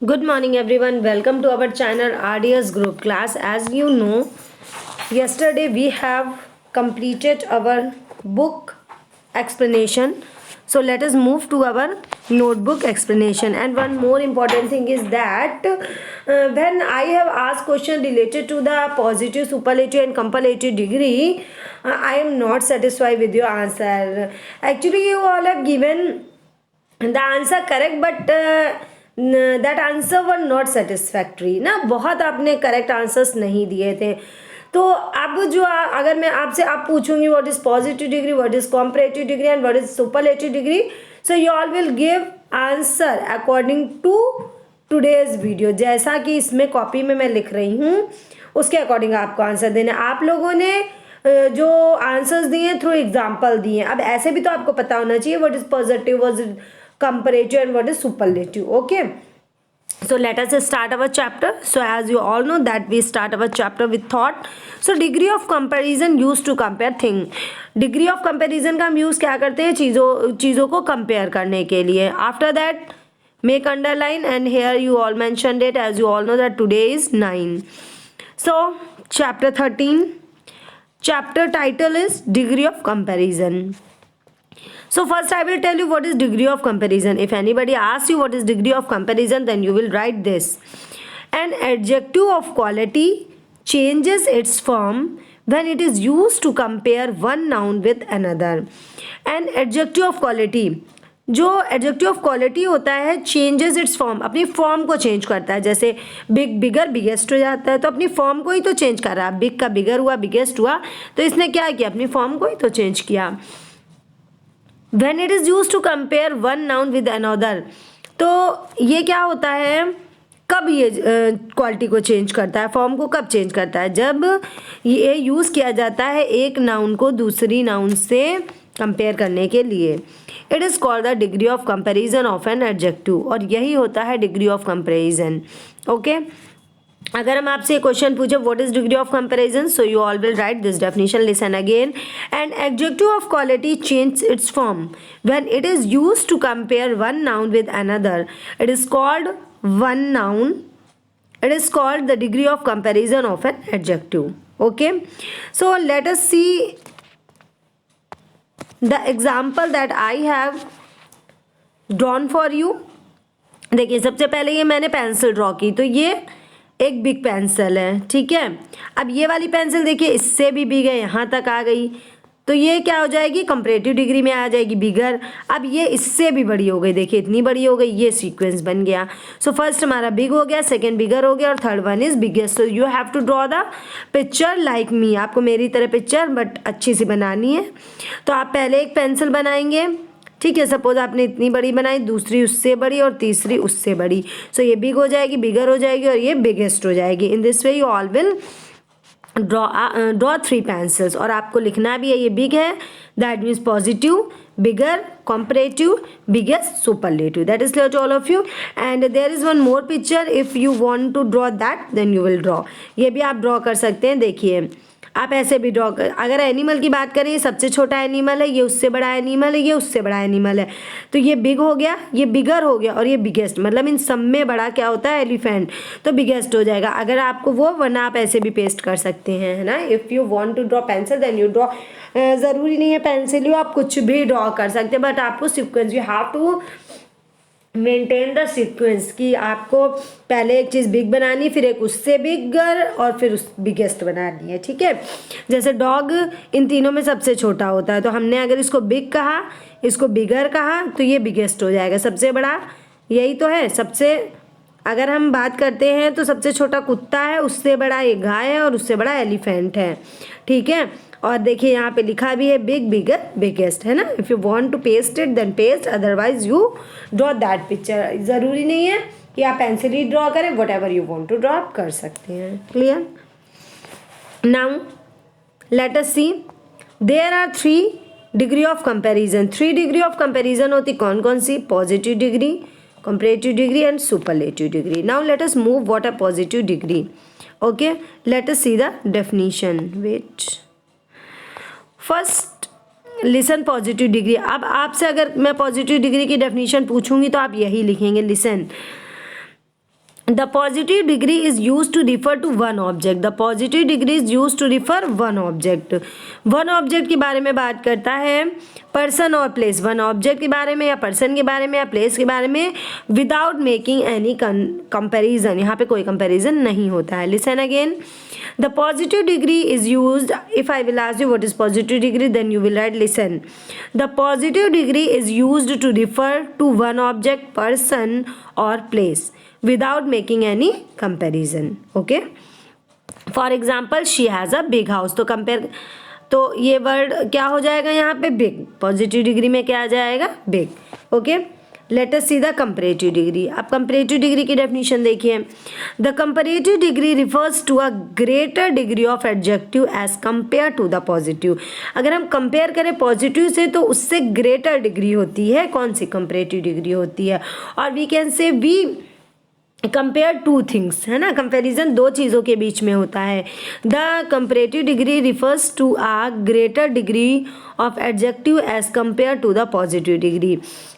Good morning everyone. Welcome to our channel RDS Group class. As you know, yesterday we have completed our book explanation. So let us move to our notebook explanation. And one more important thing is that when I have asked question related to the positive, superlative and comparative degree, I am not satisfied with your answer. Actually, you all have given the answer correct, but that answer were not satisfactory ना, बहुत आपने correct answers नहीं दिए थे. तो अब जो अगर मैं आपसे आप पूछूंगी what is positive degree, what is comparative degree and what is superlative degree, so you all will give answer according to today's video. जैसा कि इसमें कॉपी में मैं लिख रही हूँ उसके अकॉर्डिंग आपको आंसर देना. आप लोगों ने जो आंसर्स दिए थ्रू एग्जाम्पल दिए. अब ऐसे भी तो आपको पता होना चाहिए what is positive, what is comparative and what is superlative. Okay, so let us start our chapter. So as you all know that we start our chapter with thought. So degree of comparison used to compare thing. degree of comparison का हम use क्या करते हैं, चीज़ों को compare करने के लिए. After that make underline and here you all mentioned it. As you all know that today is 9. So chapter 13, chapter title is degree of comparison. So first I will tell you what is degree of comparison. If anybody asks you what is degree of comparison, then you will write this. An adjective of quality changes its form when it is used to compare one noun with another. An adjective of quality, जो adjective of quality होता है, changes it's form, अपनी form को change करता है. जैसे big bigger biggest हो जाता है तो अपनी फॉर्म को ही तो चेंज कर रहा है. बिग का बिगर हुआ, बिगेस्ट हुआ, तो इसने क्या किया, अपनी फॉर्म को ही तो चेंज किया. When it is used to compare one noun with another, तो ये क्या होता है, कब ये क्वालिटी को चेंज करता है, फॉर्म को कब चेंज करता है, जब ये यूज़ किया जाता है एक नाउन को दूसरी नाउन से कंपेयर करने के लिए. It is called the degree of comparison of an adjective, और यही होता है डिग्री ऑफ कंपेरिजन. ओके, अगर हम आपसे क्वेश्चन पूछे what is degree of comparison, so you all will write this definition. Listen again. An adjective of quality change its form when it is used to compare one noun with another. It is called one noun, it is called the degree of comparison of an adjective. Okay, so let us see the example that I have drawn for you. देखिए, सबसे पहले ये मैंने pencil draw की, तो ये एक big pencil है, ठीक है. अब ये वाली पेंसिल देखिए, इससे भी बिग है, यहाँ तक आ गई, तो ये क्या हो जाएगी, कंपैरेटिव डिग्री में आ जाएगी, बिगर. अब ये इससे भी बड़ी हो गई, देखिए इतनी बड़ी हो गई, ये सीक्वेंस बन गया. सो फर्स्ट हमारा बिग हो गया, सेकंड बिगर हो गया, और third one is biggest. So you have to draw the picture like me. आपको मेरी तरह पिक्चर बट अच्छी सी बनानी है. तो आप पहले एक पेंसिल बनाएंगे, ठीक है. सपोज आपने इतनी बड़ी बनाई, दूसरी उससे बड़ी और तीसरी उससे बड़ी. सो ये बिग हो जाएगी, बिगर हो जाएगी, और ये बिगेस्ट हो जाएगी. In this way you all will draw 3 pencils. और आपको लिखना भी है, ये बिग है, that means positive, bigger, comparative, biggest, superlative. That is clear to all of you. And there is one more picture. If you want to draw that, then you will draw. ये भी आप draw कर सकते हैं. देखिए, आप ऐसे भी ड्रॉ कर. अगर एनिमल की बात करें, ये सबसे छोटा एनिमल है, ये उससे बड़ा एनिमल है, ये उससे बड़ा एनिमल है. तो ये बिग हो गया, ये बिगर हो गया, और ये बिगेस्ट. मतलब इन सब में बड़ा क्या होता है, एलिफेंट, तो बिगेस्ट हो जाएगा. अगर आपको वो, वरना आप ऐसे भी पेस्ट कर सकते हैं, है ना. If you want to draw pencil then you draw. ज़रूरी नहीं है पेंसिल हो, आप कुछ भी ड्रॉ कर सकते हैं, बट आपको sequence, you have to maintain the sequence, कि आपको पहले एक चीज़ बिग बनानी, फिर एक उससे बिगर, और फिर उस बिगेस्ट बनानी है, ठीक है. जैसे डॉग इन तीनों में सबसे छोटा होता है, तो हमने अगर इसको बिग कहा, इसको बिगर कहा, तो ये बिगेस्ट हो जाएगा. सबसे बड़ा यही तो है. सबसे अगर हम बात करते हैं तो सबसे छोटा कुत्ता है, उससे बड़ा एक गाय है, और उससे बड़ा एलिफेंट है, ठीक है. और देखिए यहाँ पे लिखा भी है बिग, बिगर, बिगेस्ट, है ना. If you want to paste it then paste, otherwise you draw that picture. ज़रूरी नहीं है कि आप पेंसिल ही ड्रॉ करें, whatever you want to draw आप कर सकते हैं. Clear. Now let us see, there are 3 degree of comparison. 3 degree of comparison होती कौन कौन सी, positive degree, comparative degree and superlative degree. Now let us move what a positive degree. Okay, let us see the definition. Wait, first listen positive degree. अब आपसे अगर मैं positive degree की definition पूछूंगी तो आप यही लिखेंगे, listen. The positive degree is used to refer to one object. The positive degree is used to refer one object. One object के बारे में बात करता है, पर्सन और प्लेस. वन ऑब्जेक्ट के बारे में या पर्सन के बारे में या प्लेस के बारे में विदाउट मेकिंग एनी कंपेरिजन. यहाँ पे कोई कंपेरिजन नहीं होता है. Listen again. The positive degree is used. If I will ask you what is positive degree, then you will write listen. The positive degree is used to refer to one object, person or place without making any comparison. Okay. For example, she has a big house. तो compare, तो ये word क्या हो जाएगा यहाँ पे? Big. Positive degree में क्या आ जाएगा? Big. Okay. Let us see the comparative degree. अब कंपैरेटिव डिग्री की डेफिनेशन देखिए. The comparative degree refers to a greater degree of adjective as compare to the positive. अगर हम कंपेयर करें पॉजिटिव से तो उससे ग्रेटर डिग्री होती है. कौन सी? कंपैरेटिव डिग्री होती है. और we can say we compare two things, है ना. कंपेरिजन दो चीज़ों के बीच में होता है. The comparative degree refers to a greater degree of adjective as compare to the positive degree.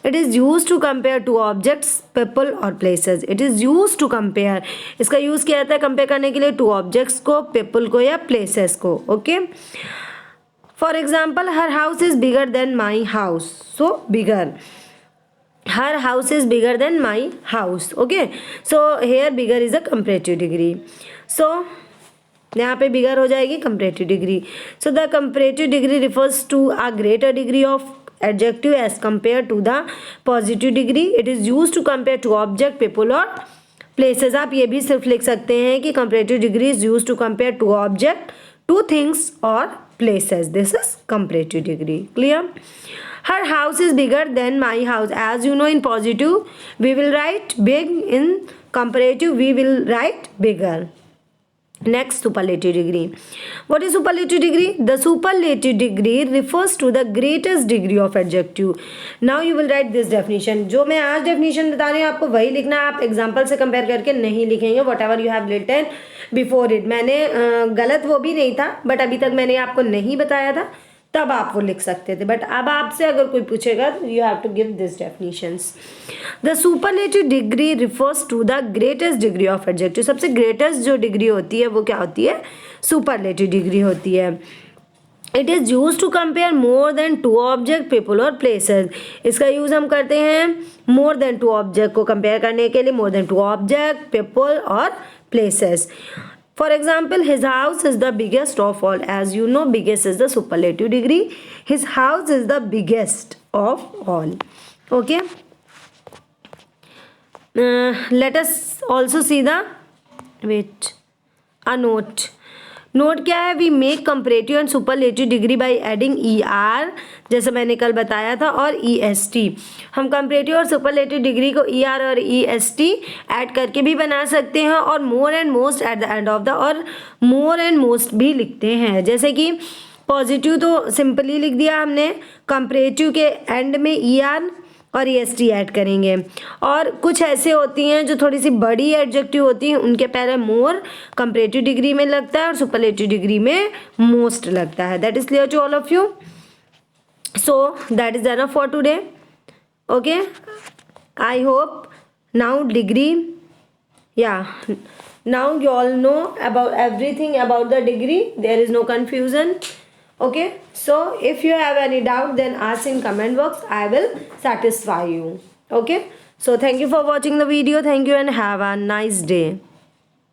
It is use to compare two objects, people और places. It is use to compare, इसका use किया जाता है compare करने के लिए two objects को, people को या प्लेसेस को. Okay. For example, her house is bigger than my house. So bigger, her house is bigger than my house. Okay, so here bigger is a comparative degree. So यहाँ पे bigger हो जाएगी comparative degree. So the comparative degree refers to a greater degree of adjective as compared to the positive degree. It is used to compare to object, people और places. आप ये भी सिर्फ लिख सकते हैं कि comparative degree is used to compare to object, to things or places. This is comparative degree. Clear? Her house is bigger than my house. As you know, in positive we will write big, in comparative we will write bigger. Next, superlative degree. What is superlative degree? The superlative degree refers to the greatest degree of adjective. Now you will write this definition. जो मैं आज definition बता रही हूँ आपको वही लिखना है. आप example से compare करके नहीं लिखेंगे. Whatever you have written before it. मैंने गलत वो भी नहीं था, but अभी तक मैंने आपको नहीं बताया था, तब आप वो लिख सकते थे. बट अब आपसे अगर कोई पूछेगा तो you have to give this definitions. The superlative degree refers to the greatest degree of adjective. सबसे ग्रेटेस्ट जो डिग्री होती है वो क्या होती है? सुपरलेटिव डिग्री होती है. It is use to compare more than two object, people और प्लेसेस. इसका यूज़ हम करते हैं मोर देन टू ऑब्जेक्ट को कंपेयर करने के लिए. More than two object, people और places. For example, his house is the biggest of all. As you know, biggest is the superlative degree. His house is the biggest of all. Okay. Let us also see the a note. Note क्या है? We make comparative and superlative degree by adding ER, जैसे मैंने कल बताया था, और EST. हम comparative और सुपरलेटिव डिग्री को ER और EST ऐड करके भी बना सकते हैं, और more and most at the end of the, और मोर एंड मोस्ट भी लिखते हैं. जैसे कि पॉजिटिव तो सिंपली लिख दिया हमने, कंपैरेटिव के एंड में ER और EST ऐड करेंगे. और कुछ ऐसे होती हैं जो थोड़ी सी बड़ी एडजेक्टिव होती हैं, उनके पहले मोर कंपैरेटिव डिग्री में लगता है और सुपरलेटिव डिग्री में मोस्ट लगता है. That is clear to all of you. So that is enough for today. Okay, I hope now degree, या now you all know about everything about the degree. There is no confusion. Okay, so if you have any doubt, then ask in comment box. I will satisfy you. Okay, so thank you for watching the video. Thank you and have a nice day.